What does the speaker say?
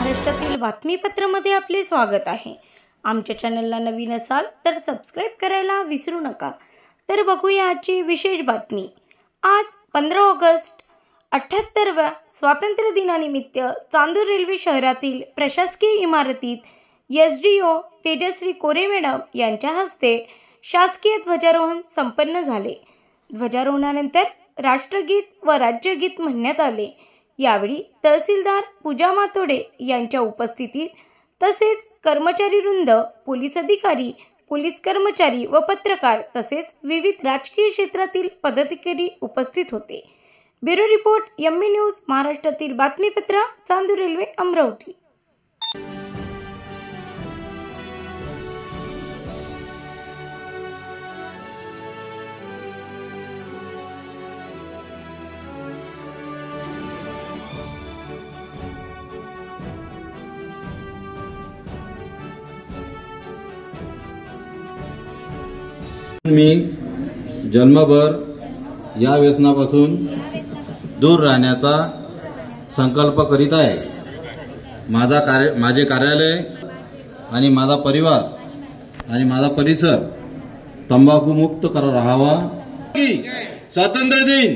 महाराष्ट्रातील बातमीपत्रामध्ये आपले स्वागत आहे। आमच्या चॅनलला नवीन असाल तर सबस्क्राइब करायला विसरू नका। तर बघूया आजची विशेष बातमी। आज 15 ऑगस्ट 78व्या स्वातंत्र्य दिनानिमित्त चांदूर रेल्वे शहरातील प्रशासकीय इमारतीत एसडीओ तेजश्री कोरे मॅडम यांच्या हस्ते शासकीय ध्वजारोहण संपन्न झाले। ध्वजारोहणानंतर राष्ट्रगीत व राज्यगीत म्हणण्यात आले। यावेळी तहसीलदार पूजा मातोडे यांच्या उपस्थितीत तसेच कर्मचारी वृंद, पोलीस अधिकारी, पोलीस कर्मचारी व पत्रकार तसेच विविध राजकीय क्षेत्रातील पदाधिकारी उपस्थित होते। ब्युरो रिपोर्ट एमबी न्यूज महाराष्ट्रातील बातमीपत्र चांदूर रेल्वे अमरावती। मी जन्मभर या व्यसनापासून दूर राहण्याचा संकल्प करीत आहे। माझे कार्यालय आणि माझा परिवार आणि माझा परिसर तंबाखू मुक्त राहावा। स्वातंत्र्य दिन